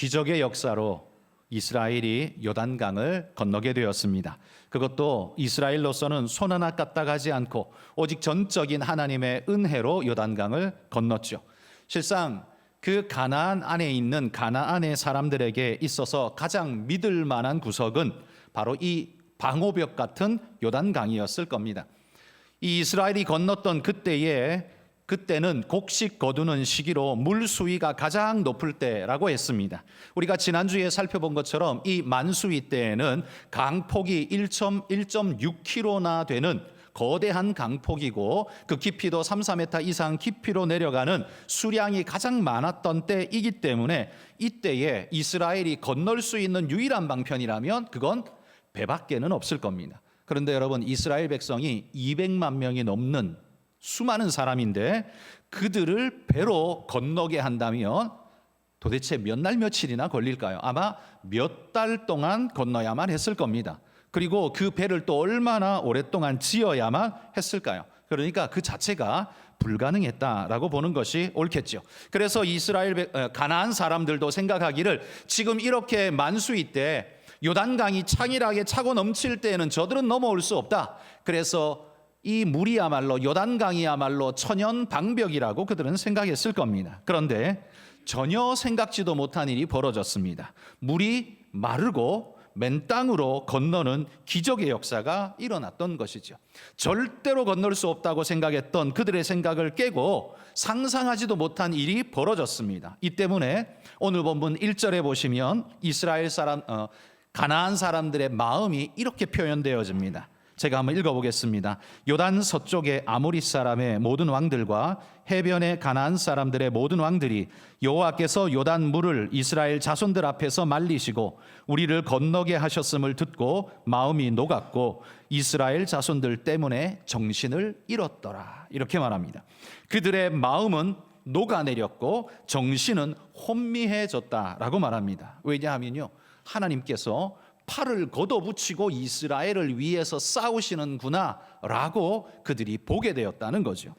기적의 역사로 이스라엘이 요단강을 건너게 되었습니다. 그것도 이스라엘로서는 손 하나 까딱하지 않고 오직 전적인 하나님의 은혜로 요단강을 건넜죠. 실상 그 가나안 안에 있는 가나안의 사람들에게 있어서 가장 믿을 만한 구석은 바로 이 방호벽 같은 요단강이었을 겁니다. 이 이스라엘이 건넜던 그때는 곡식 거두는 시기로 물 수위가 가장 높을 때라고 했습니다. 우리가 지난주에 살펴본 것처럼 이 만수위 때에는 강폭이 1.6km나 되는 거대한 강폭이고 그 깊이도 3, 4m 이상 깊이로 내려가는 수량이 가장 많았던 때이기 때문에 이때에 이스라엘이 건널 수 있는 유일한 방편이라면 그건 배밖에는 없을 겁니다. 그런데 여러분, 이스라엘 백성이 200만 명이 넘는 수많은 사람인데 그들을 배로 건너게 한다면 도대체 몇 날 며칠이나 걸릴까요? 아마 몇 달 동안 건너야만 했을 겁니다. 그리고 그 배를 또 얼마나 오랫동안 지어야만 했을까요? 그러니까 그 자체가 불가능했다라고 보는 것이 옳겠죠. 그래서 가나안 사람들도 생각하기를 지금 이렇게 만수위 때 요단강이 창일하게 차고 넘칠 때에는 저들은 넘어올 수 없다. 그래서 이 물이야말로 요단강이야말로 천연방벽이라고 그들은 생각했을 겁니다. 그런데 전혀 생각지도 못한 일이 벌어졌습니다. 물이 마르고 맨 땅으로 건너는 기적의 역사가 일어났던 것이죠. 절대로 건널 수 없다고 생각했던 그들의 생각을 깨고 상상하지도 못한 일이 벌어졌습니다. 이 때문에 오늘 본문 1절에 보시면 가나안 사람들의 마음이 이렇게 표현되어집니다. 제가 한번 읽어보겠습니다. 요단 서쪽의 아모리 사람의 모든 왕들과 해변의 가나안 사람들의 모든 왕들이 여호와께서 요단 물을 이스라엘 자손들 앞에서 말리시고 우리를 건너게 하셨음을 듣고 마음이 녹았고 이스라엘 자손들 때문에 정신을 잃었더라. 이렇게 말합니다. 그들의 마음은 녹아내렸고 정신은 혼미해졌다라고 말합니다. 왜냐하면요, 하나님께서 팔을 걷어붙이고 이스라엘을 위해서 싸우시는구나 라고 그들이 보게 되었다는 거죠.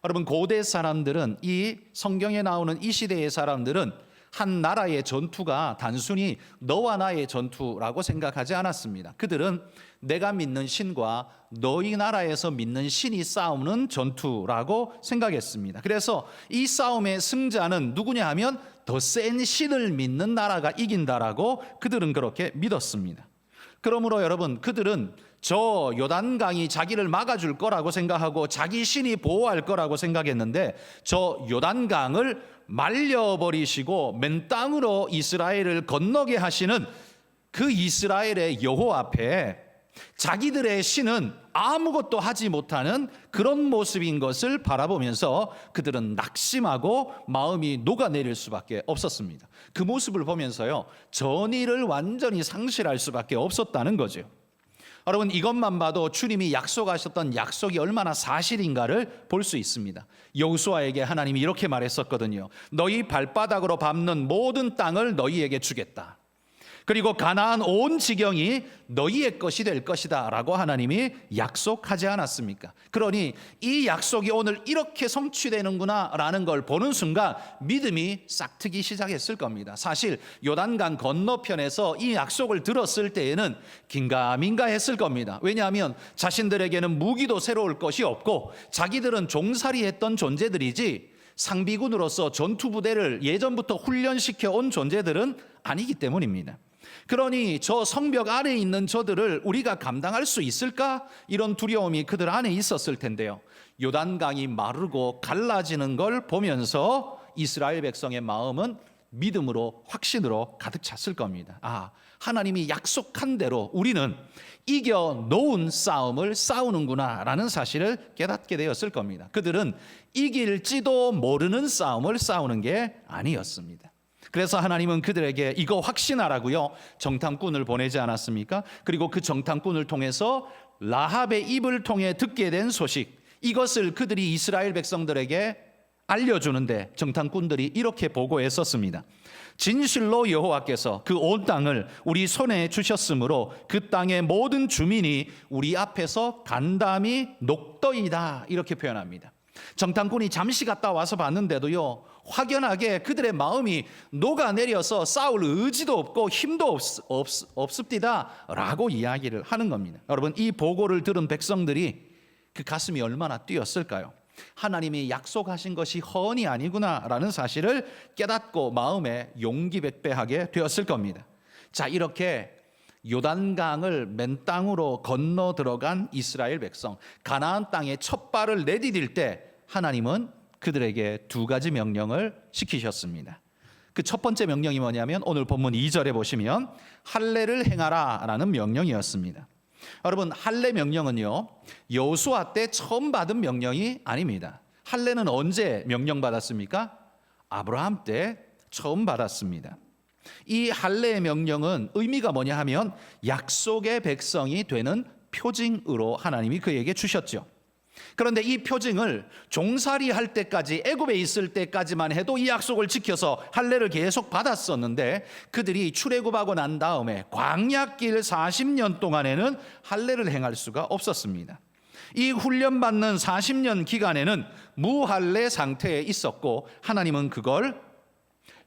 여러분, 고대 사람들은, 이 성경에 나오는 이 시대의 사람들은 한 나라의 전투가 단순히 너와 나의 전투라고 생각하지 않았습니다. 그들은 내가 믿는 신과 너희 나라에서 믿는 신이 싸우는 전투라고 생각했습니다. 그래서 이 싸움의 승자는 누구냐 하면 더 센 신을 믿는 나라가 이긴다라고 그들은 그렇게 믿었습니다. 그러므로 여러분, 그들은 저 요단강이 자기를 막아줄 거라고 생각하고 자기 신이 보호할 거라고 생각했는데 저 요단강을 말려버리시고 맨 땅으로 이스라엘을 건너게 하시는 그 이스라엘의 여호와 앞에 자기들의 신은 아무것도 하지 못하는 그런 모습인 것을 바라보면서 그들은 낙심하고 마음이 녹아내릴 수밖에 없었습니다. 그 모습을 보면서요, 전의를 완전히 상실할 수밖에 없었다는 거죠. 여러분, 이것만 봐도 주님이 약속하셨던 약속이 얼마나 사실인가를 볼 수 있습니다. 여호수아에게 하나님이 이렇게 말했었거든요. 너희 발바닥으로 밟는 모든 땅을 너희에게 주겠다. 그리고 가나안 온 지경이 너희의 것이 될 것이다 라고 하나님이 약속하지 않았습니까? 그러니 이 약속이 오늘 이렇게 성취되는구나 라는 걸 보는 순간 믿음이 싹트기 시작했을 겁니다. 사실 요단강 건너편에서 이 약속을 들었을 때에는 긴가민가 했을 겁니다. 왜냐하면 자신들에게는 무기도 새로울 것이 없고 자기들은 종살이 했던 존재들이지 상비군으로서 전투부대를 예전부터 훈련시켜 온 존재들은 아니기 때문입니다. 그러니 저 성벽 아래에 있는 저들을 우리가 감당할 수 있을까? 이런 두려움이 그들 안에 있었을 텐데요. 요단강이 마르고 갈라지는 걸 보면서 이스라엘 백성의 마음은 믿음으로, 확신으로 가득 찼을 겁니다. 하나님이 약속한 대로 우리는 이겨놓은 싸움을 싸우는구나 라는 사실을 깨닫게 되었을 겁니다. 그들은 이길지도 모르는 싸움을 싸우는 게 아니었습니다. 그래서 하나님은 그들에게 이거 확신하라고요, 정탐꾼을 보내지 않았습니까? 그리고 그 정탐꾼을 통해서 라합의 입을 통해 듣게 된 소식, 이것을 그들이 이스라엘 백성들에게 알려주는데 정탐꾼들이 이렇게 보고했었습니다. 진실로 여호와께서 그 온 땅을 우리 손에 주셨으므로 그 땅의 모든 주민이 우리 앞에서 간담이 녹더이다, 이렇게 표현합니다. 정탐꾼이 잠시 갔다 와서 봤는데도요, 확연하게 그들의 마음이 녹아내려서 싸울 의지도 없고 힘도 없습니다 라고 이야기를 하는 겁니다. 여러분, 이 보고를 들은 백성들이 그 가슴이 얼마나 뛰었을까요? 하나님이 약속하신 것이 허언이 아니구나 라는 사실을 깨닫고 마음에 용기백배하게 되었을 겁니다. 자, 이렇게 요단강을 맨 땅으로 건너 들어간 이스라엘 백성, 가나안 땅에 첫 발을 내디딜 때 하나님은 그들에게 두 가지 명령을 시키셨습니다. 그 첫 번째 명령이 뭐냐면 오늘 본문 2절에 보시면 할례를 행하라 라는 명령이었습니다. 여러분, 할례 명령은요, 여호수아 때 처음 받은 명령이 아닙니다. 할례는 언제 명령받았습니까? 아브라함 때 처음 받았습니다. 이 할례의 명령은 의미가 뭐냐 하면 약속의 백성이 되는 표징으로 하나님이 그에게 주셨죠. 그런데 이 표징을 종살이 할 때까지, 애굽에 있을 때까지만 해도 이 약속을 지켜서 할례를 계속 받았었는데, 그들이 출애굽하고 난 다음에 광야길 40년 동안에는 할례를 행할 수가 없었습니다. 이 훈련받는 40년 기간에는 무할례 상태에 있었고 하나님은 그걸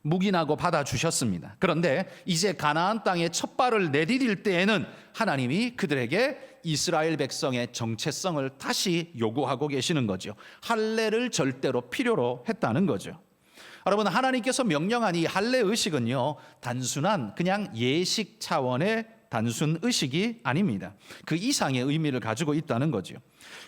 묵인하고 받아주셨습니다. 그런데 이제 가나안 땅에 첫 발을 내디딜 때에는 하나님이 그들에게 이스라엘 백성의 정체성을 다시 요구하고 계시는 거죠. 할례를 절대로 필요로 했다는 거죠. 여러분, 하나님께서 명령한 이 할례 의식은요, 단순한 그냥 예식 차원의 단순 의식이 아닙니다. 그 이상의 의미를 가지고 있다는 거죠.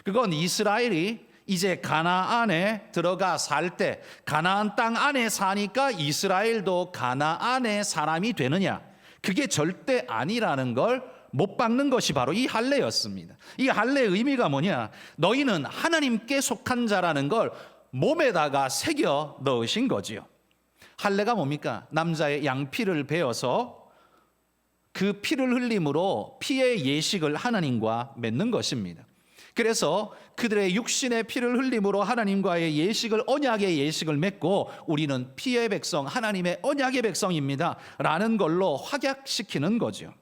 그건 이스라엘이 이제 가나안에 들어가 살 때, 가나안 땅 안에 사니까 이스라엘도 가나안의 사람이 되느냐, 그게 절대 아니라는 걸 못 박는 것이 바로 이 할례였습니다. 이 할례의 의미가 뭐냐, 너희는 하나님께 속한 자라는 걸 몸에다가 새겨 넣으신 거지요. 할례가 뭡니까? 남자의 양피를 베어서 그 피를 흘림으로 피의 예식을 하나님과 맺는 것입니다. 그래서 그들의 육신의 피를 흘림으로 하나님과의 예식을, 언약의 예식을 맺고 우리는 피의 백성, 하나님의 언약의 백성입니다 라는 걸로 확약시키는 거죠.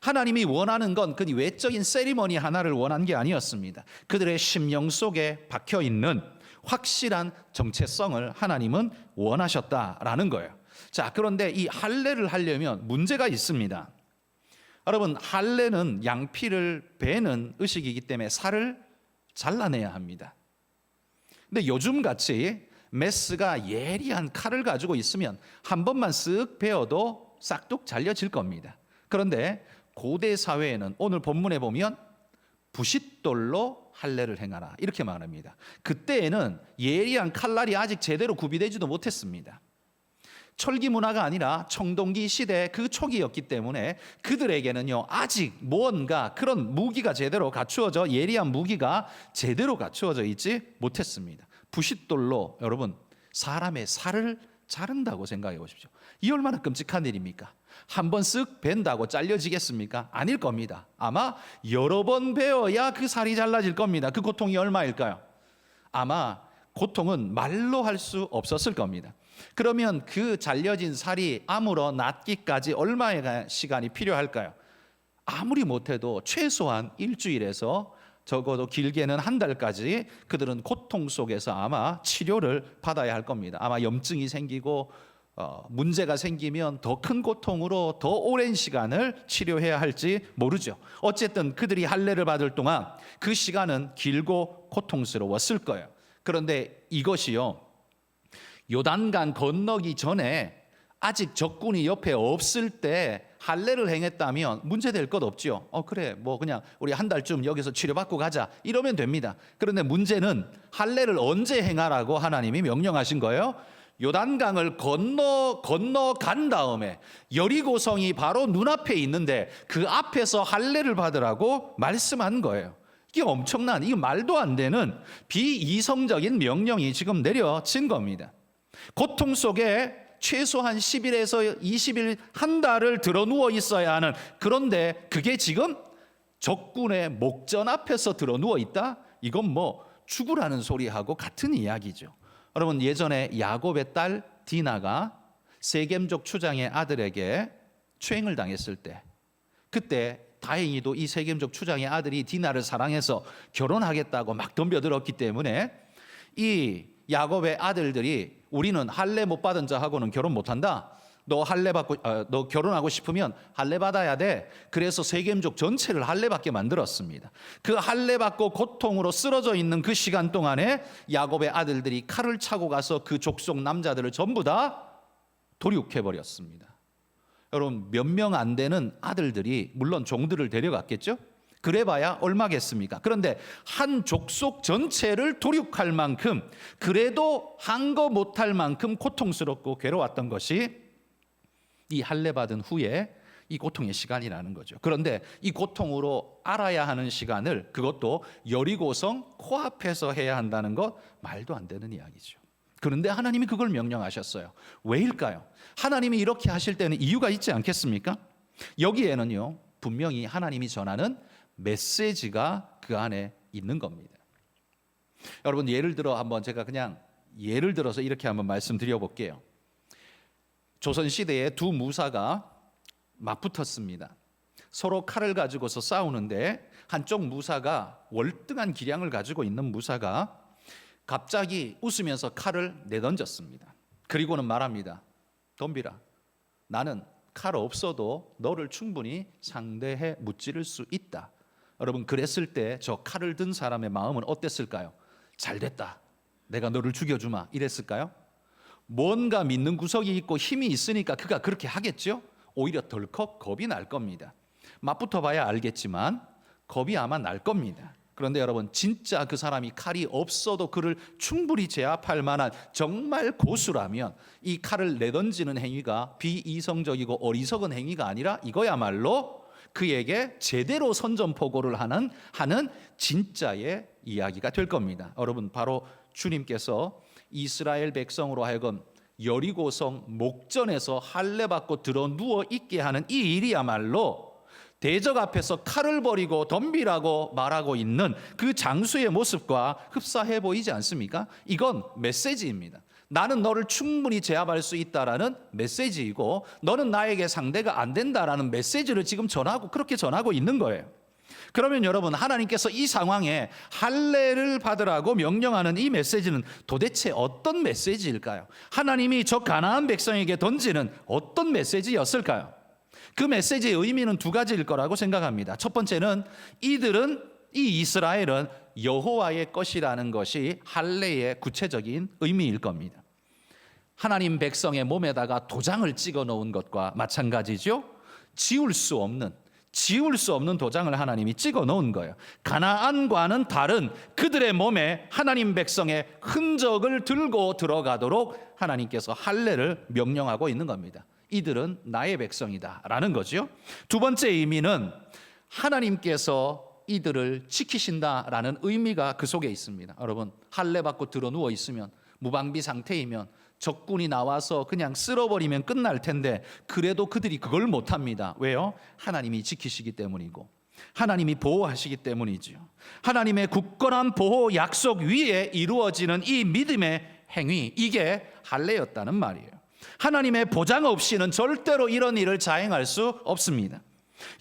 하나님이 원하는 건 그 외적인 세리머니 하나를 원한 게 아니었습니다. 그들의 심령 속에 박혀있는 확실한 정체성을 하나님은 원하셨다라는 거예요. 자, 그런데 이 할례를 하려면 문제가 있습니다. 여러분, 할례는 양피를 베는 의식이기 때문에 살을 잘라내야 합니다. 근데 요즘같이 메스가 예리한 칼을 가지고 있으면 한 번만 쓱 베어도 싹둑 잘려질 겁니다. 그런데 고대 사회에는 오늘 본문에 보면 부싯돌로 할례를 행하라 이렇게 말합니다. 그때에는 예리한 칼날이 아직 제대로 구비되지도 못했습니다. 철기 문화가 아니라 청동기 시대 그 초기였기 때문에 그들에게는요, 아직 무언가 그런 무기가 제대로 갖추어져, 예리한 무기가 제대로 갖추어져 있지 못했습니다. 부싯돌로 여러분 사람의 살을 자른다고 생각해 보십시오. 이 얼마나 끔찍한 일입니까? 한 번 쓱 벤다고 잘려지겠습니까? 아닐 겁니다. 아마 여러 번 베어야 그 살이 잘라질 겁니다. 그 고통이 얼마일까요? 아마 고통은 말로 할 수 없었을 겁니다. 그러면 그 잘려진 살이 아물어 낫기까지 얼마의 시간이 필요할까요? 아무리 못해도 최소한 일주일에서 적어도 길게는 한 달까지 그들은 고통 속에서 아마 치료를 받아야 할 겁니다. 아마 염증이 생기고 문제가 생기면 더 큰 고통으로 더 오랜 시간을 치료해야 할지 모르죠. 어쨌든 그들이 할례를 받을 동안 그 시간은 길고 고통스러웠을 거예요. 그런데 이것이요, 요단강 건너기 전에 아직 적군이 옆에 없을 때 할례를 행했다면 문제될 것 없지요. 그래, 뭐 그냥 우리 한 달쯤 여기서 치료받고 가자 이러면 됩니다. 그런데 문제는 할례를 언제 행하라고 하나님이 명령하신 거예요? 요단강을 건너간 다음에 여리고성이 바로 눈앞에 있는데 그 앞에서 할례를 받으라고 말씀한 거예요. 이게 엄청난, 이게 말도 안 되는 비이성적인 명령이 지금 내려진 겁니다. 고통 속에 최소한 10일에서 20일, 한 달을 들어 누워 있어야 하는, 그런데 그게 지금 적군의 목전 앞에서 들어 누워 있다? 이건 뭐 죽으라는 소리하고 같은 이야기죠. 여러분, 예전에 야곱의 딸 디나가 세겜족 추장의 아들에게 추행을 당했을 때, 그때 다행히도 이 세겜족 추장의 아들이 디나를 사랑해서 결혼하겠다고 막 덤벼들었기 때문에 이 야곱의 아들들이 우리는 할례 못 받은 자하고는 결혼 못 한다. 너 결혼하고 싶으면 할례 받아야 돼. 그래서 세겜족 전체를 할례 받게 만들었습니다. 그 할례 받고 고통으로 쓰러져 있는 그 시간 동안에 야곱의 아들들이 칼을 차고 가서 그 족속 남자들을 전부 다 도륙해 버렸습니다. 여러분, 몇 명 안 되는 아들들이 물론 종들을 데려갔겠죠? 그래봐야 얼마겠습니까? 그런데 한 족속 전체를 도륙할 만큼, 그래도 한 거 못할 만큼 고통스럽고 괴로웠던 것이 이 할례 받은 후에 이 고통의 시간이라는 거죠. 그런데 이 고통으로 알아야 하는 시간을, 그것도 여리고성 코앞에서 해야 한다는 것, 말도 안 되는 이야기죠. 그런데 하나님이 그걸 명령하셨어요. 왜일까요? 하나님이 이렇게 하실 때는 이유가 있지 않겠습니까? 여기에는요, 분명히 하나님이 전하는 메시지가 그 안에 있는 겁니다. 여러분, 예를 들어 한번 제가 그냥 예를 들어서 이렇게 한번 말씀드려 볼게요. 조선시대에 두 무사가 맞붙었습니다. 서로 칼을 가지고서 싸우는데 한쪽 무사가, 월등한 기량을 가지고 있는 무사가 갑자기 웃으면서 칼을 내던졌습니다. 그리고는 말합니다. 덤비라, 나는 칼 없어도 너를 충분히 상대해 무찌를 수 있다. 여러분, 그랬을 때 저 칼을 든 사람의 마음은 어땠을까요? 잘됐다, 내가 너를 죽여주마, 이랬을까요? 뭔가 믿는 구석이 있고 힘이 있으니까 그가 그렇게 하겠죠? 오히려 덜컥 겁이 날 겁니다. 맞붙어 봐야 알겠지만 겁이 아마 날 겁니다. 그런데 여러분, 진짜 그 사람이 칼이 없어도 그를 충분히 제압할 만한 정말 고수라면 이 칼을 내던지는 행위가 비이성적이고 어리석은 행위가 아니라 이거야말로 그에게 제대로 선전포고를 하는 진짜의 이야기가 될 겁니다. 여러분, 바로 주님께서 이스라엘 백성으로 하여금 여리고성 목전에서 할례 받고 들어 누워 있게 하는 이 일이야말로 대적 앞에서 칼을 버리고 덤비라고 말하고 있는 그 장수의 모습과 흡사해 보이지 않습니까? 이건 메시지입니다. 나는 너를 충분히 제압할 수 있다라는 메시지이고, 너는 나에게 상대가 안 된다라는 메시지를 지금 그렇게 전하고 있는 거예요. 그러면 여러분, 하나님께서 이 상황에 할례를 받으라고 명령하는 이 메시지는 도대체 어떤 메시지일까요? 하나님이 저 가나안 백성에게 던지는 어떤 메시지였을까요? 그 메시지의 의미는 두 가지일 거라고 생각합니다. 첫 번째는 이 이스라엘은 여호와의 것이라는 것이 할례의 구체적인 의미일 겁니다. 하나님 백성의 몸에다가 도장을 찍어 놓은 것과 마찬가지죠. 지울 수 없는 도장을 하나님이 찍어 놓은 거예요. 가나안과는 다른 그들의 몸에 하나님 백성의 흔적을 들고 들어가도록 하나님께서 할례를 명령하고 있는 겁니다. 이들은 나의 백성이다라는 거죠. 두 번째 의미는 하나님께서 이들을 지키신다라는 의미가 그 속에 있습니다. 여러분, 할례 받고 들어 누워 있으면, 무방비 상태이면 적군이 나와서 그냥 쓸어버리면 끝날 텐데, 그래도 그들이 그걸 못합니다. 왜요? 하나님이 지키시기 때문이고 하나님이 보호하시기 때문이죠. 하나님의 굳건한 보호 약속 위에 이루어지는 이 믿음의 행위, 이게 할례였다는 말이에요. 하나님의 보장 없이는 절대로 이런 일을 자행할 수 없습니다.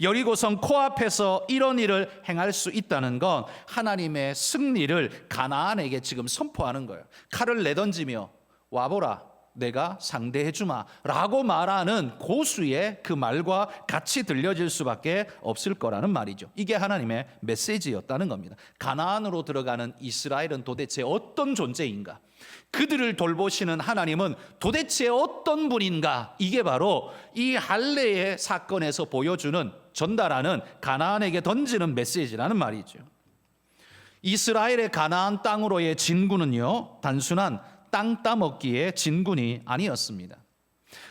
여리고성 코앞에서 이런 일을 행할 수 있다는 건 하나님의 승리를 가나안에게 지금 선포하는 거예요. 칼을 내던지며 와보라, 내가 상대해주마 라고 말하는 고수의 그 말과 같이 들려질 수밖에 없을 거라는 말이죠. 이게 하나님의 메시지였다는 겁니다. 가나안으로 들어가는 이스라엘은 도대체 어떤 존재인가? 그들을 돌보시는 하나님은 도대체 어떤 분인가? 이게 바로 이 할례의 사건에서 보여주는, 전달하는, 가나안에게 던지는 메시지라는 말이죠. 이스라엘의 가나안 땅으로의 진군은요, 단순한 땅 따먹기의 진군이 아니었습니다.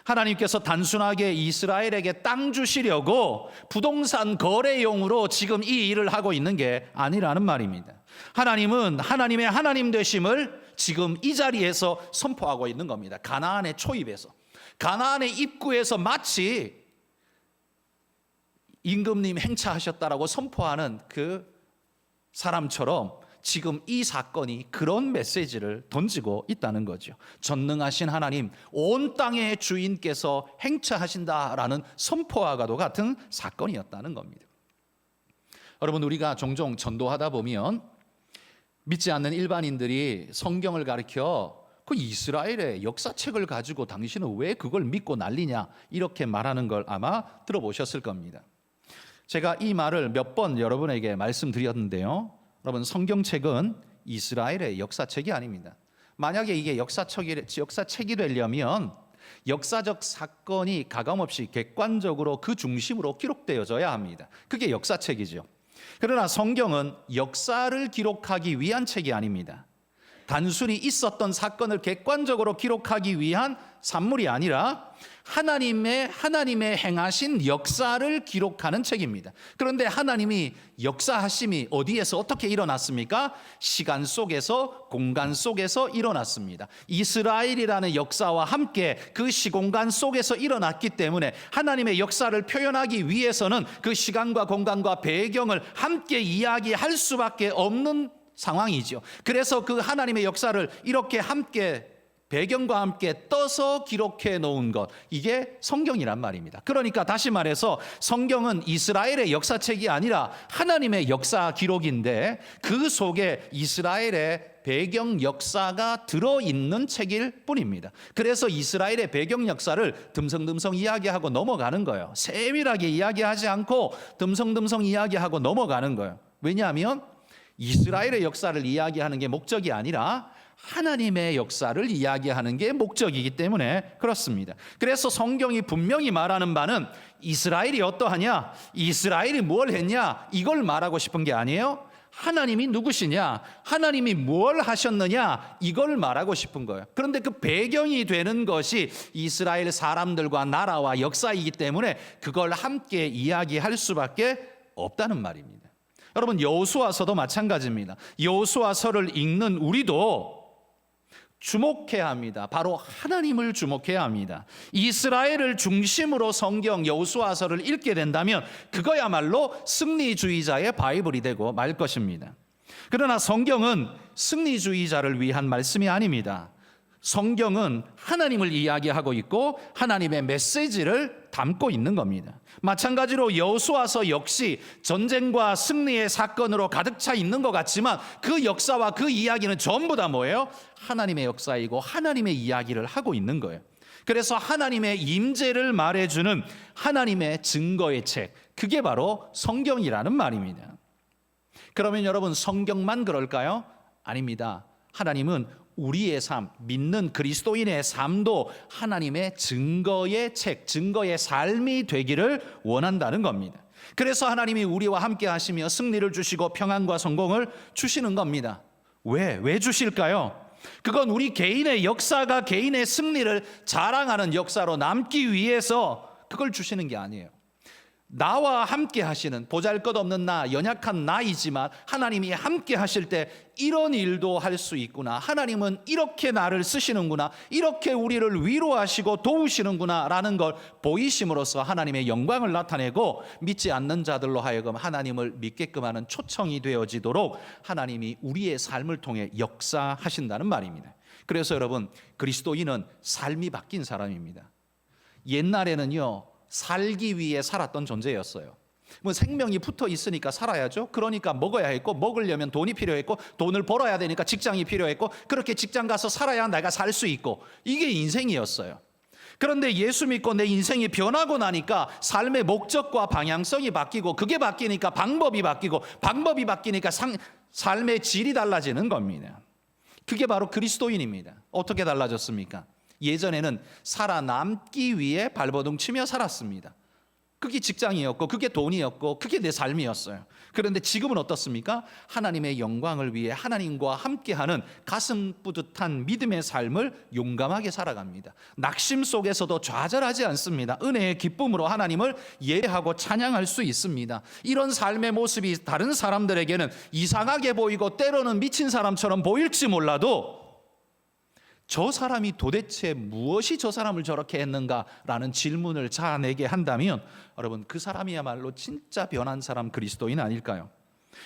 하나님께서 단순하게 이스라엘에게 땅 주시려고 부동산 거래용으로 지금 이 일을 하고 있는 게 아니라는 말입니다. 하나님은 하나님의 하나님 되심을 지금 이 자리에서 선포하고 있는 겁니다. 가나안의 초입에서, 가나안의 입구에서 마치 임금님 행차하셨다라고 선포하는 그 사람처럼 지금 이 사건이 그런 메시지를 던지고 있다는 거죠. 전능하신 하나님, 온 땅의 주인께서 행차하신다라는 선포와도 같은 사건이었다는 겁니다. 여러분, 우리가 종종 전도하다 보면 믿지 않는 일반인들이 성경을 가리켜 그 이스라엘의 역사책을 가지고 당신은 왜 그걸 믿고 난리냐 이렇게 말하는 걸 아마 들어보셨을 겁니다. 제가 이 말을 몇 번 여러분에게 말씀드렸는데요. 여러분, 성경책은 이스라엘의 역사책이 아닙니다. 만약에 이게 역사책이 되려면 역사적 사건이 가감없이 객관적으로 그 중심으로 기록되어져야 합니다. 그게 역사책이죠. 그러나 성경은 역사를 기록하기 위한 책이 아닙니다. 단순히 있었던 사건을 객관적으로 기록하기 위한 산물이 아니라 하나님의 행하신 역사를 기록하는 책입니다. 그런데 하나님이 역사하심이 어디에서 어떻게 일어났습니까? 시간 속에서, 공간 속에서 일어났습니다. 이스라엘이라는 역사와 함께 그 시공간 속에서 일어났기 때문에 하나님의 역사를 표현하기 위해서는 그 시간과 공간과 배경을 함께 이야기할 수밖에 없는 상황이죠. 그래서 그 하나님의 역사를 이렇게 함께 배경과 함께 떠서 기록해 놓은 것, 이게 성경이란 말입니다. 그러니까 다시 말해서 성경은 이스라엘의 역사책이 아니라 하나님의 역사 기록인데 그 속에 이스라엘의 배경 역사가 들어있는 책일 뿐입니다. 그래서 이스라엘의 배경 역사를 듬성듬성 이야기하고 넘어가는 거예요. 세밀하게 이야기하지 않고 듬성듬성 이야기하고 넘어가는 거예요. 왜냐하면 이스라엘의 역사를 이야기하는 게 목적이 아니라 하나님의 역사를 이야기하는 게 목적이기 때문에 그렇습니다. 그래서 성경이 분명히 말하는 바는 이스라엘이 어떠하냐, 이스라엘이 뭘 했냐, 이걸 말하고 싶은 게 아니에요. 하나님이 누구시냐, 하나님이 뭘 하셨느냐, 이걸 말하고 싶은 거예요. 그런데 그 배경이 되는 것이 이스라엘 사람들과 나라와 역사이기 때문에 그걸 함께 이야기할 수밖에 없다는 말입니다. 여러분, 여호수아서도 마찬가지입니다. 여호수아서를 읽는 우리도 주목해야 합니다. 바로 하나님을 주목해야 합니다. 이스라엘을 중심으로 성경 여호수아서를 읽게 된다면 그거야말로 승리주의자의 바이블이 되고 말 것입니다. 그러나 성경은 승리주의자를 위한 말씀이 아닙니다. 성경은 하나님을 이야기하고 있고 하나님의 메시지를 담고 있는 겁니다. 마찬가지로 여호수아서 역시 전쟁과 승리의 사건으로 가득 차 있는 것 같지만 그 역사와 그 이야기는 전부 다 뭐예요? 하나님의 역사이고 하나님의 이야기를 하고 있는 거예요. 그래서 하나님의 임재를 말해주는 하나님의 증거의 책, 그게 바로 성경이라는 말입니다. 그러면 여러분, 성경만 그럴까요? 아닙니다. 하나님은 우리의 삶, 믿는 그리스도인의 삶도 하나님의 증거의 책, 증거의 삶이 되기를 원한다는 겁니다. 그래서 하나님이 우리와 함께 하시며 승리를 주시고 평안과 성공을 주시는 겁니다. 왜 주실까요? 그건 우리 개인의 역사가 개인의 승리를 자랑하는 역사로 남기 위해서 그걸 주시는 게 아니에요. 나와 함께 하시는, 보잘것없는 나, 연약한 나이지만 하나님이 함께 하실 때 이런 일도 할 수 있구나, 하나님은 이렇게 나를 쓰시는구나, 이렇게 우리를 위로하시고 도우시는구나 라는 걸 보이심으로써 하나님의 영광을 나타내고 믿지 않는 자들로 하여금 하나님을 믿게끔 하는 초청이 되어지도록 하나님이 우리의 삶을 통해 역사하신다는 말입니다. 그래서 여러분, 그리스도인은 삶이 바뀐 사람입니다. 옛날에는요, 살기 위해 살았던 존재였어요. 뭐 생명이 붙어 있으니까 살아야죠. 그러니까 먹어야 했고, 먹으려면 돈이 필요했고, 돈을 벌어야 되니까 직장이 필요했고, 그렇게 직장 가서 살아야 내가 살 수 있고, 이게 인생이었어요. 그런데 예수 믿고 내 인생이 변하고 나니까 삶의 목적과 방향성이 바뀌고, 그게 바뀌니까 방법이 바뀌고, 방법이 바뀌니까 삶의 질이 달라지는 겁니다. 그게 바로 그리스도인입니다. 어떻게 달라졌습니까? 예전에는 살아남기 위해 발버둥 치며 살았습니다. 그게 직장이었고, 그게 돈이었고, 그게 내 삶이었어요. 그런데 지금은 어떻습니까? 하나님의 영광을 위해 하나님과 함께하는 가슴 뿌듯한 믿음의 삶을 용감하게 살아갑니다. 낙심 속에서도 좌절하지 않습니다. 은혜의 기쁨으로 하나님을 예배하고 찬양할 수 있습니다. 이런 삶의 모습이 다른 사람들에게는 이상하게 보이고 때로는 미친 사람처럼 보일지 몰라도 저 사람이 도대체 무엇이 저 사람을 저렇게 했는가라는 질문을 자아내게 한다면 여러분, 그 사람이야말로 진짜 변한 사람, 그리스도인 아닐까요?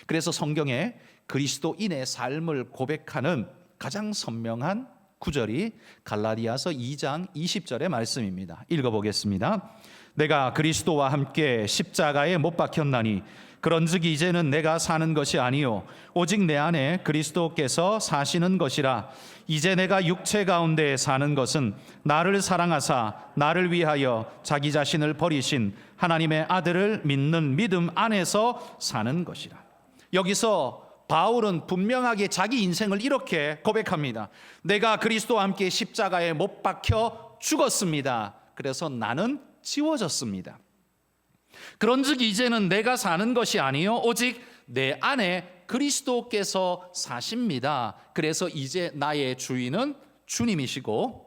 그래서 성경에 그리스도인의 삶을 고백하는 가장 선명한 구절이 갈라디아서 2장 20절의 말씀입니다. 읽어보겠습니다. 내가 그리스도와 함께 십자가에 못 박혔나니 그런즉 이제는 내가 사는 것이 아니요 오직 내 안에 그리스도께서 사시는 것이라. 이제 내가 육체 가운데 사는 것은 나를 사랑하사 나를 위하여 자기 자신을 버리신 하나님의 아들을 믿는 믿음 안에서 사는 것이라. 여기서 바울은 분명하게 자기 인생을 이렇게 고백합니다. 내가 그리스도와 함께 십자가에 못 박혀 죽었습니다. 그래서 나는 지워졌습니다. 그런즉 이제는 내가 사는 것이 아니요 오직 내 안에 그리스도께서 사십니다. 그래서 이제 나의 주인은 주님이시고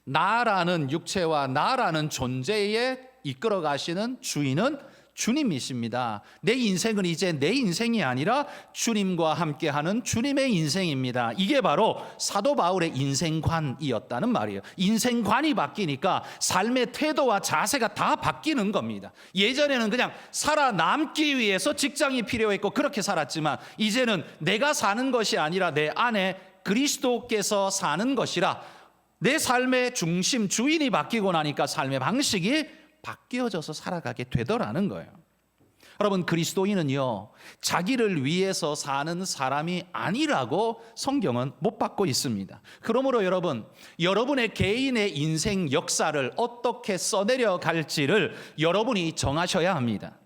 나라는 육체와 나라는 존재에 이끌어 가시는 주인은 주님이십니다. 내 인생은 이제 내 인생이 아니라 주님과 함께하는 주님의 인생입니다. 이게 바로 사도 바울의 인생관이었다는 말이에요. 인생관이 바뀌니까 삶의 태도와 자세가 다 바뀌는 겁니다. 예전에는 그냥 살아남기 위해서 직장이 필요했고 그렇게 살았지만 이제는 내가 사는 것이 아니라 내 안에 그리스도께서 사는 것이라. 내 삶의 중심, 주인이 바뀌고 나니까 삶의 방식이 바뀌어져서 살아가게 되더라는 거예요. 여러분, 그리스도인은요 자기를 위해서 사는 사람이 아니라고 성경은 못 받고 있습니다. 그러므로 여러분, 여러분의 개인의 인생 역사를 어떻게 써내려 갈지를 여러분이 정하셔야 합니다.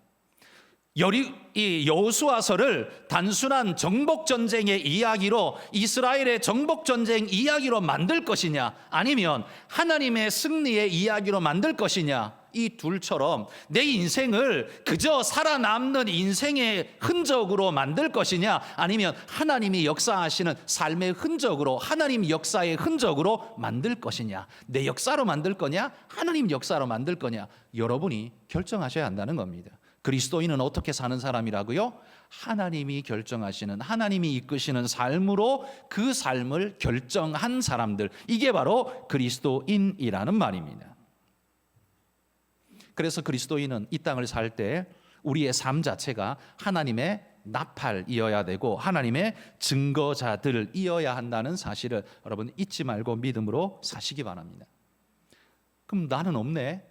이 여호수아서를 단순한 정복전쟁의 이야기로, 이스라엘의 정복전쟁 이야기로 만들 것이냐, 아니면 하나님의 승리의 이야기로 만들 것이냐, 이 둘처럼 내 인생을 그저 살아남는 인생의 흔적으로 만들 것이냐, 아니면 하나님이 역사하시는 삶의 흔적으로, 하나님 역사의 흔적으로 만들 것이냐, 내 역사로 만들 거냐, 하나님 역사로 만들 거냐, 여러분이 결정하셔야 한다는 겁니다. 그리스도인은 어떻게 사는 사람이라고요? 하나님이 결정하시는, 하나님이 이끄시는 삶으로 그 삶을 결정한 사람들, 이게 바로 그리스도인이라는 말입니다. 그래서 그리스도인은 이 땅을 살 때 우리의 삶 자체가 하나님의 나팔이어야 되고 하나님의 증거자들이어야 한다는 사실을 여러분 잊지 말고 믿음으로 사시기 바랍니다. 그럼 나는 없네?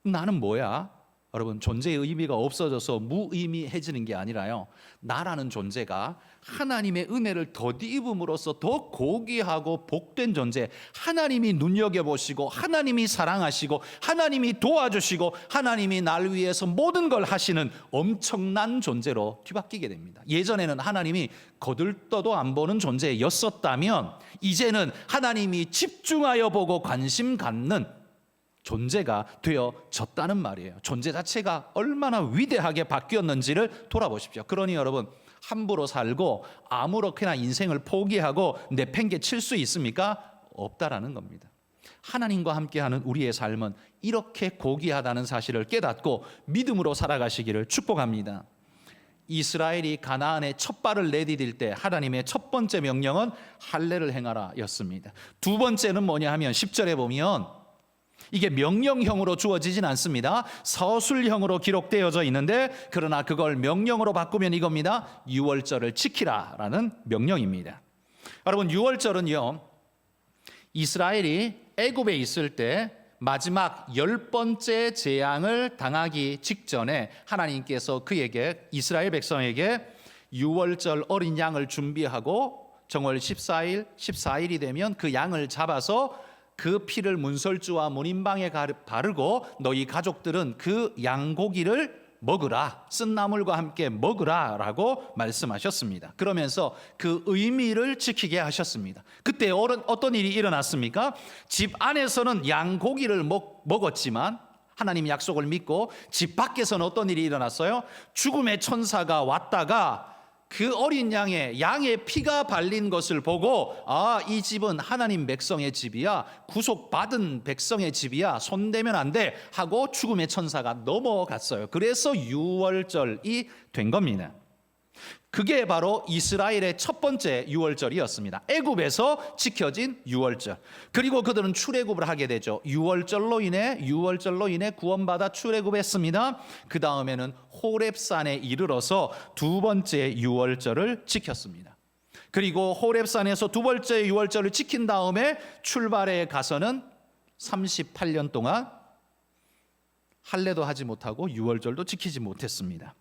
나는 뭐야? 여러분, 존재의 의미가 없어져서 무의미해지는 게 아니라요, 나라는 존재가 하나님의 은혜를 덧입음으로써 더 고귀하고 복된 존재, 하나님이 눈여겨보시고 하나님이 사랑하시고 하나님이 도와주시고 하나님이 날 위해서 모든 걸 하시는 엄청난 존재로 뒤바뀌게 됩니다. 예전에는 하나님이 거들떠도 안 보는 존재였었다면 이제는 하나님이 집중하여 보고 관심 갖는 존재가 되어졌다는 말이에요. 존재 자체가 얼마나 위대하게 바뀌었는지를 돌아보십시오. 그러니 여러분, 함부로 살고 아무렇게나 인생을 포기하고 내팽개칠 수 있습니까? 없다라는 겁니다. 하나님과 함께하는 우리의 삶은 이렇게 고귀하다는 사실을 깨닫고 믿음으로 살아가시기를 축복합니다. 이스라엘이 가나안에 첫 발을 내디딜 때 하나님의 첫 번째 명령은 할례를 행하라 였습니다. 두 번째는 뭐냐 하면 10절에 보면 이게 명령형으로 주어지진 않습니다. 서술형으로 기록되어져 있는데, 그러나 그걸 명령으로 바꾸면 이겁니다. 유월절을 지키라라는 명령입니다. 여러분, 유월절은요 이스라엘이 애굽에 있을 때 마지막 10번째 재앙을 당하기 직전에 하나님께서 그에게, 이스라엘 백성에게 유월절 어린 양을 준비하고 정월 14일이 되면 그 양을 잡아서 그 피를 문설주와 문인방에 바르고 너희 가족들은 그 양고기를 먹으라, 쓴 나물과 함께 먹으라 라고 말씀하셨습니다. 그러면서 그 의미를 지키게 하셨습니다. 그때 어떤 일이 일어났습니까? 집 안에서는 양고기를 먹었지만 하나님의 약속을 믿고 집 밖에서는 어떤 일이 일어났어요? 죽음의 천사가 왔다가 그 어린 양의 피가 발린 것을 보고, 아, 이 집은 하나님 백성의 집이야, 구속받은 백성의 집이야, 손대면 안 돼 하고 죽음의 천사가 넘어갔어요. 그래서 유월절이 된 겁니다. 그게 바로 이스라엘의 첫 번째 유월절이었습니다. 애굽에서 지켜진 유월절. 그리고 그들은 출애굽을 하게 되죠. 유월절로 인해 구원받아 출애굽했습니다. 그 다음에는 호렙산에 이르러서 두 번째 유월절을 지켰습니다. 그리고 호렙산에서 두 번째 유월절을 지킨 다음에 출발해 가서는 38년 동안 할례도 하지 못하고 유월절도 지키지 못했습니다.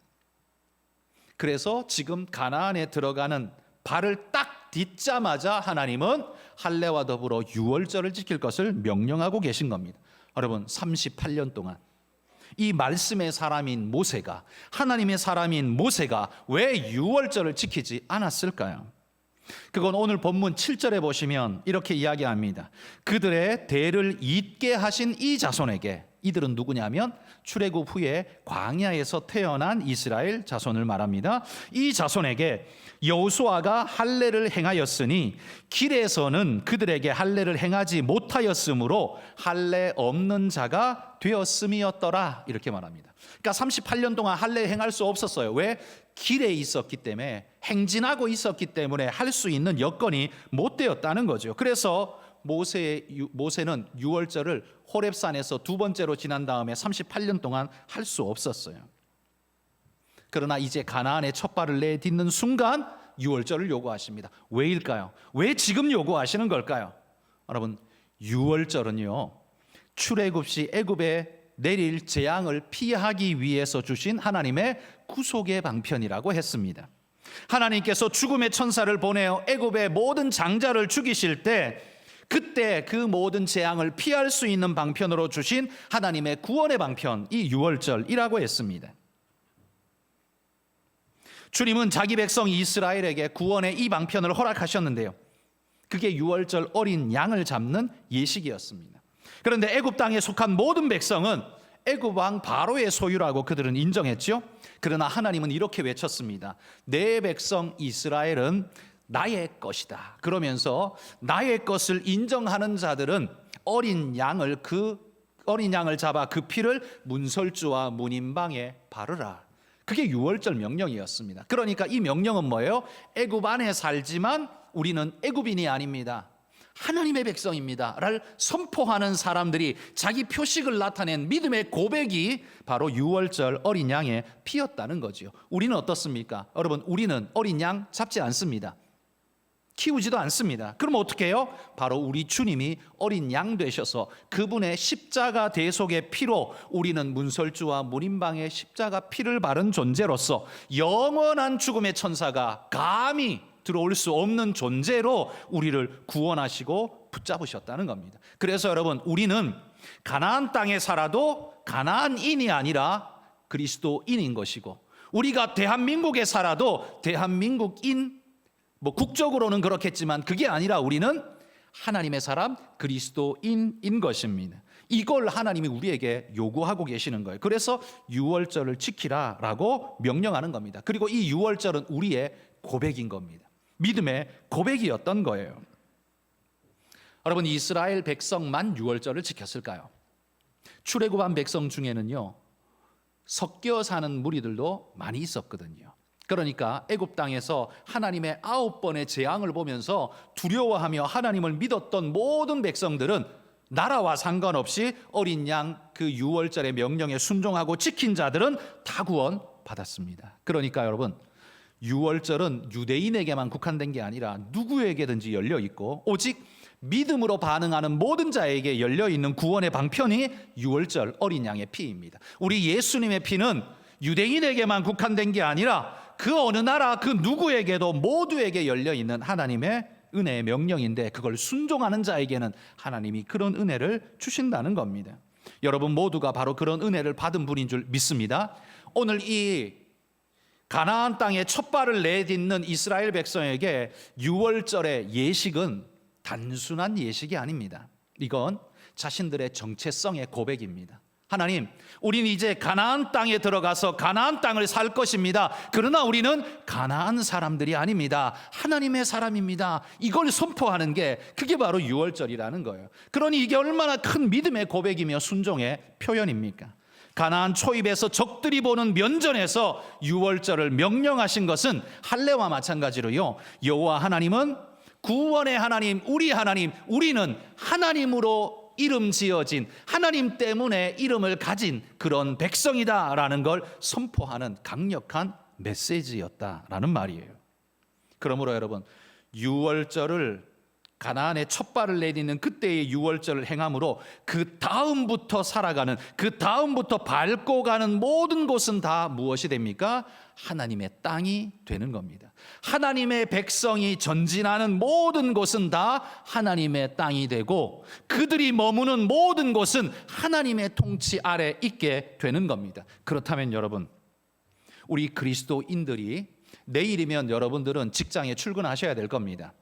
그래서 지금 가나안에 들어가는 발을 딱 딛자마자 하나님은 할례와 더불어 유월절을 지킬 것을 명령하고 계신 겁니다. 여러분, 38년 동안 이 말씀의 사람인 모세가, 하나님의 사람인 모세가 왜 유월절을 지키지 않았을까요? 그건 오늘 본문 7절에 보시면 이렇게 이야기합니다. 그들의 대를 잇게 하신 이 자손에게, 이들은 누구냐면 출애굽 후에 광야에서 태어난 이스라엘 자손을 말합니다. 이 자손에게 여호수아가 할례를 행하였으니 길에서는 그들에게 할례를 행하지 못하였으므로 할례 없는 자가 되었음이었더라, 이렇게 말합니다. 그러니까 38년 동안 할례 행할 수 없었어요. 왜? 길에 있었기 때문에, 행진하고 있었기 때문에 할 수 있는 여건이 못 되었다는 거죠. 그래서 모세는 유월절을 호렙산에서 두 번째로 지난 다음에 38년 동안 할 수 없었어요. 그러나 이제 가나안의 첫 발을 내딛는 순간 유월절을 요구하십니다. 왜일까요? 왜 지금 요구하시는 걸까요? 여러분, 유월절은요, 출애굽 시 애굽에 내릴 재앙을 피하기 위해서 주신 하나님의 구속의 방편이라고 했습니다. 하나님께서 죽음의 천사를 보내어 애굽의 모든 장자를 죽이실 때, 그때 그 모든 재앙을 피할 수 있는 방편으로 주신 하나님의 구원의 방편, 이 유월절이라고 했습니다. 주님은 자기 백성 이스라엘에게 구원의 이 방편을 허락하셨는데요, 그게 유월절 어린 양을 잡는 예식이었습니다. 그런데 애굽 땅에 속한 모든 백성은 애굽 왕 바로의 소유라고 그들은 인정했죠. 그러나 하나님은 이렇게 외쳤습니다. 내 백성 이스라엘은 나의 것이다. 그러면서 나의 것을 인정하는 자들은 어린 양을 잡아 그 피를 문설주와 문인방에 바르라. 그게 유월절 명령이었습니다. 그러니까 이 명령은 뭐예요? 애굽 안에 살지만 우리는 애굽인이 아닙니다, 하나님의 백성입니다를 선포하는 사람들이 자기 표식을 나타낸 믿음의 고백이 바로 유월절 어린 양의 피였다는 거죠. 우리는 어떻습니까? 여러분, 우리는 어린 양 잡지 않습니다. 키우지도 않습니다. 그럼 어떻게 해요? 바로 우리 주님이 어린 양 되셔서 그분의 십자가 대속의 피로 우리는 문설주와 문인방의 십자가 피를 바른 존재로서 영원한 죽음의 천사가 감히 들어올 수 없는 존재로 우리를 구원하시고 붙잡으셨다는 겁니다. 그래서 여러분, 우리는 가나안 땅에 살아도 가나안인이 아니라 그리스도인인 것이고, 우리가 대한민국에 살아도 대한민국인, 국적으로는 그렇겠지만 그게 아니라 우리는 하나님의 사람 그리스도인인 것입니다. 이걸 하나님이 우리에게 요구하고 계시는 거예요. 그래서 유월절을 지키라라고 명령하는 겁니다. 그리고 이 유월절은 우리의 고백인 겁니다. 믿음의 고백이었던 거예요. 여러분, 이스라엘 백성만 유월절을 지켰을까요? 출애굽한 백성 중에는요, 섞여 사는 무리들도 많이 있었거든요. 그러니까 애굽 땅에서 하나님의 9번의 재앙을 보면서 두려워하며 하나님을 믿었던 모든 백성들은 나라와 상관없이 어린 양 그 유월절의 명령에 순종하고 지킨 자들은 다 구원 받았습니다. 그러니까 여러분, 유월절은 유대인에게만 국한된 게 아니라 누구에게든지 열려 있고, 오직 믿음으로 반응하는 모든 자에게 열려 있는 구원의 방편이 유월절 어린 양의 피입니다. 우리 예수님의 피는 유대인에게만 국한된 게 아니라 그 어느 나라 그 누구에게도 모두에게 열려 있는 하나님의 은혜의 명령인데, 그걸 순종하는 자에게는 하나님이 그런 은혜를 주신다는 겁니다. 여러분 모두가 바로 그런 은혜를 받은 분인 줄 믿습니다. 오늘 이 가나안 땅에 첫 발을 내딛는 이스라엘 백성에게 유월절의 예식은 단순한 예식이 아닙니다. 이건 자신들의 정체성의 고백입니다. 하나님, 우린 이제 가나안 땅에 들어가서 가나안 땅을 살 것입니다. 그러나 우리는 가나안 사람들이 아닙니다. 하나님의 사람입니다. 이걸 선포하는 게 그게 바로 유월절이라는 거예요. 그러니 이게 얼마나 큰 믿음의 고백이며 순종의 표현입니까? 가나안 초입에서 적들이 보는 면전에서 유월절을 명령하신 것은 할례와 마찬가지로요, 여호와 하나님은 구원의 하나님, 우리는 하나님으로 이름 지어진, 하나님 때문에 이름을 가진 그런 백성이다라는 걸 선포하는 강력한 메시지였다라는 말이에요. 그러므로 여러분, 유월절을 가나안에 첫 발을 내딛는 그때의 유월절을 행함으로 그 다음부터 살아가는, 그 다음부터 밟고 가는 모든 곳은 다 무엇이 됩니까? 하나님의 땅이 되는 겁니다. 하나님의 백성이 전진하는 모든 곳은 다 하나님의 땅이 되고, 그들이 머무는 모든 곳은 하나님의 통치 아래 있게 되는 겁니다. 그렇다면 여러분, 우리 그리스도인들이 내일이면 여러분들은 직장에 출근하셔야 될 겁니다.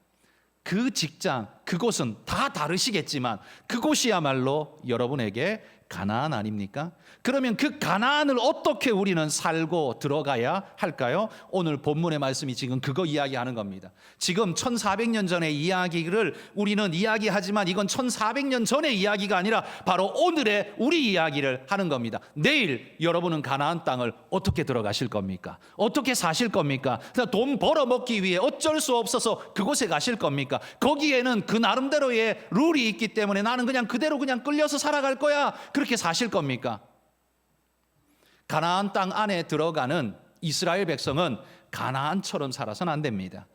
그 직장, 그곳은 다 다르시겠지만 그곳이야말로 여러분에게 가나안 아닙니까? 그러면 그 가나안을 어떻게 우리는 살고 들어가야 할까요? 오늘 본문의 말씀이 지금 그거 이야기하는 겁니다. 지금 1400년 전의 이야기를 우리는 이야기하지만 이건 1400년 전의 이야기가 아니라 바로 오늘의 우리 이야기를 하는 겁니다. 내일 여러분은 가나안 땅을 어떻게 들어가실 겁니까? 어떻게 사실 겁니까? 돈 벌어먹기 위해 어쩔 수 없어서 그곳에 가실 겁니까? 거기에는 그 나름대로의 룰이 있기 때문에 나는 그냥 그대로 그냥 끌려서 살아갈 거야, 그렇게 사실 겁니까? 가나안 땅 안에 들어가는 이스라엘 백성은 가나안처럼 살아서는 안 됩니다.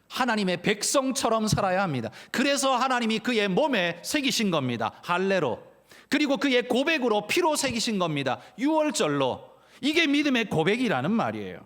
하나님의 백성처럼 살아야 합니다. 그래서 하나님이 그의 몸에 새기신 겁니다. 할례로. 그리고 그의 고백으로 피로 새기신 겁니다. 유월절로. 이게 믿음의 고백이라는 말이에요.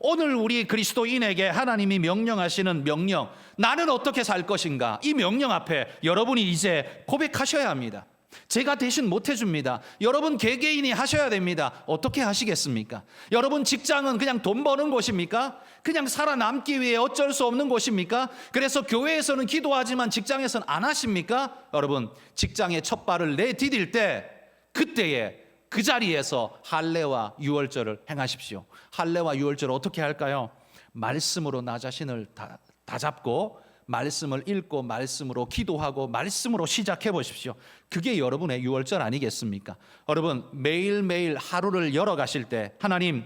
오늘 우리 그리스도인에게 하나님이 명령하시는 명령, 나는 어떻게 살 것인가, 이 명령 앞에 여러분이 이제 고백하셔야 합니다. 제가 대신 못 해줍니다. 여러분 개개인이 하셔야 됩니다. 어떻게 하시겠습니까? 여러분 직장은 그냥 돈 버는 곳입니까? 그냥 살아남기 위해 어쩔 수 없는 곳입니까? 그래서 교회에서는 기도하지만 직장에서는 안 하십니까? 여러분 직장에 첫 발을 내디딜 때, 그때에 그 자리에서 할례와 유월절을 행하십시오. 할례와 유월절을 어떻게 할까요? 말씀으로 나 자신을 다 잡고 말씀을 읽고 말씀으로 기도하고 말씀으로 시작해 보십시오. 그게 여러분의 유월절 아니겠습니까? 여러분 매일매일 하루를 열어가실 때, 하나님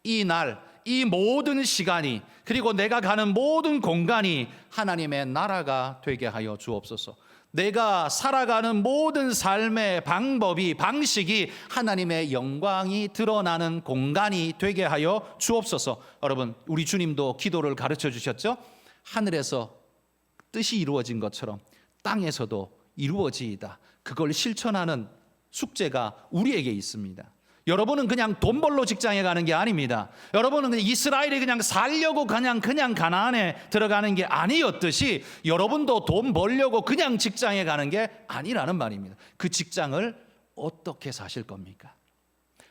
이 날, 이 모든 시간이, 그리고 내가 가는 모든 공간이 하나님의 나라가 되게 하여 주옵소서. 내가 살아가는 모든 삶의 방법이, 방식이 하나님의 영광이 드러나는 공간이 되게 하여 주옵소서. 여러분 우리 주님도 기도를 가르쳐 주셨죠? 하늘에서 뜻이 이루어진 것처럼 땅에서도 이루어지이다. 그걸 실천하는 숙제가 우리에게 있습니다. 여러분은 그냥 돈 벌러 직장에 가는 게 아닙니다. 여러분은 이스라엘이 그냥 살려고 그냥 가나안에 들어가는 게 아니었듯이 여러분도 돈 벌려고 그냥 직장에 가는 게 아니라는 말입니다. 그 직장을 어떻게 사실 겁니까?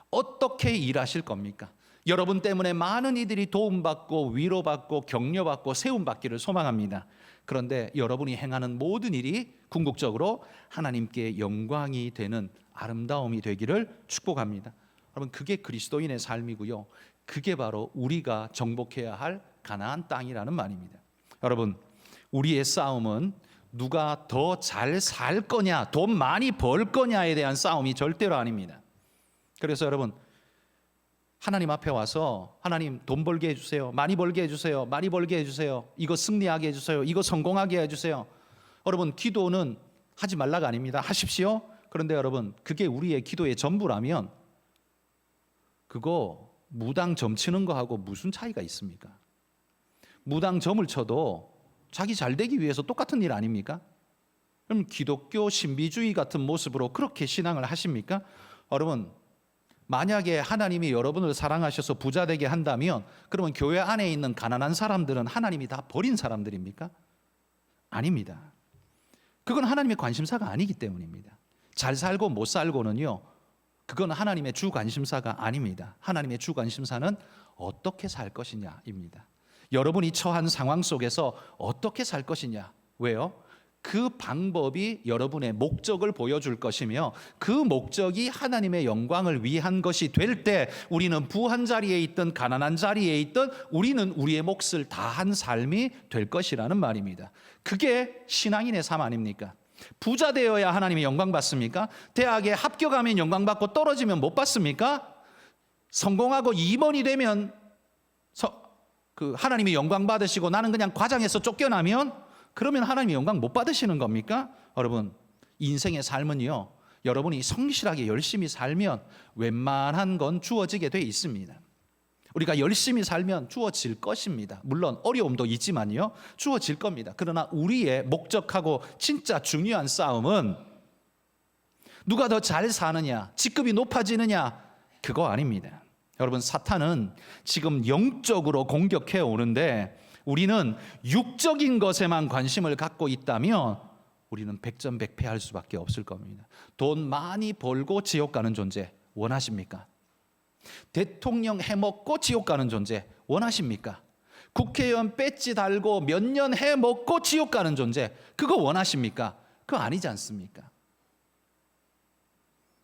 어떻게 일하실 겁니까? 여러분 때문에 많은 이들이 도움받고 위로받고 격려받고 세움받기를 소망합니다. 그런데 여러분이 행하는 모든 일이 궁극적으로 하나님께 영광이 되는 아름다움이 되기를 축복합니다. 여러분 그게 그리스도인의 삶이고요. 그게 바로 우리가 정복해야 할 가나안 땅이라는 말입니다. 여러분 우리의 싸움은 누가 더 잘 살 거냐, 돈 많이 벌 거냐에 대한 싸움이 절대로 아닙니다. 그래서 여러분 하나님 앞에 와서 하나님 돈 벌게 해주세요, 많이 벌게 해주세요, 많이 벌게 해주세요, 이거 승리하게 해주세요, 이거 성공하게 해주세요. 여러분 기도는 하지 말라가 아닙니다. 하십시오. 그런데 여러분 그게 우리의 기도의 전부라면 그거 무당 점 치는 거하고 무슨 차이가 있습니까? 무당 점을 쳐도 자기 잘 되기 위해서 똑같은 일 아닙니까? 그럼 기독교 신비주의 같은 모습으로 그렇게 신앙을 하십니까? 여러분 만약에 하나님이 여러분을 사랑하셔서 부자 되게 한다면 그러면 교회 안에 있는 가난한 사람들은 하나님이 다 버린 사람들입니까? 아닙니다. 그건 하나님의 관심사가 아니기 때문입니다. 잘 살고 못 살고는요, 그건 하나님의 주 관심사가 아닙니다. 하나님의 주 관심사는 어떻게 살 것이냐입니다. 여러분이 처한 상황 속에서 어떻게 살 것이냐. 왜요? 그 방법이 여러분의 목적을 보여줄 것이며 그 목적이 하나님의 영광을 위한 것이 될 때 우리는 부한 자리에 있든 가난한 자리에 있든 우리는 우리의 몫을 다한 삶이 될 것이라는 말입니다. 그게 신앙인의 삶 아닙니까? 부자 되어야 하나님의 영광 받습니까? 대학에 합격하면 영광 받고 떨어지면 못 받습니까? 성공하고 임원이 되면 하나님의 영광 받으시고 나는 그냥 과장해서 쫓겨나면 그러면 하나님의 영광 못 받으시는 겁니까? 여러분 인생의 삶은요, 여러분이 성실하게 열심히 살면 웬만한 건 주어지게 돼 있습니다. 우리가 열심히 살면 주어질 것입니다. 물론 어려움도 있지만요, 주어질 겁니다. 그러나 우리의 목적하고 진짜 중요한 싸움은 누가 더 잘 사느냐, 직급이 높아지느냐, 그거 아닙니다. 여러분, 사탄은 지금 영적으로 공격해 오는데 우리는 육적인 것에만 관심을 갖고 있다면 우리는 백전백패할 수밖에 없을 겁니다. 돈 많이 벌고 지옥 가는 존재 원하십니까? 대통령 해먹고 지옥 가는 존재 원하십니까? 국회의원 배지 달고 몇 년 해먹고 지옥 가는 존재, 그거 원하십니까? 그거 아니지 않습니까?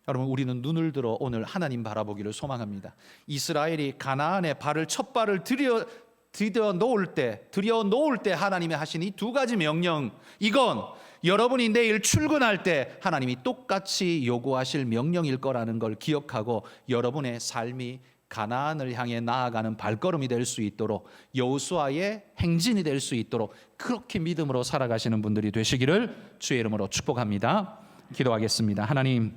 여러분, 우리는 눈을 들어 오늘 하나님 바라보기를 소망합니다. 이스라엘이 가나안에 첫 발을 들여 놓을 때 하나님이 하신 이 두 가지 명령, 이건 여러분이 내일 출근할 때 하나님이 똑같이 요구하실 명령일 거라는 걸 기억하고 여러분의 삶이 가나안을 향해 나아가는 발걸음이 될 수 있도록, 여호수아의 행진이 될 수 있도록 그렇게 믿음으로 살아가시는 분들이 되시기를 주의 이름으로 축복합니다. 기도하겠습니다. 하나님,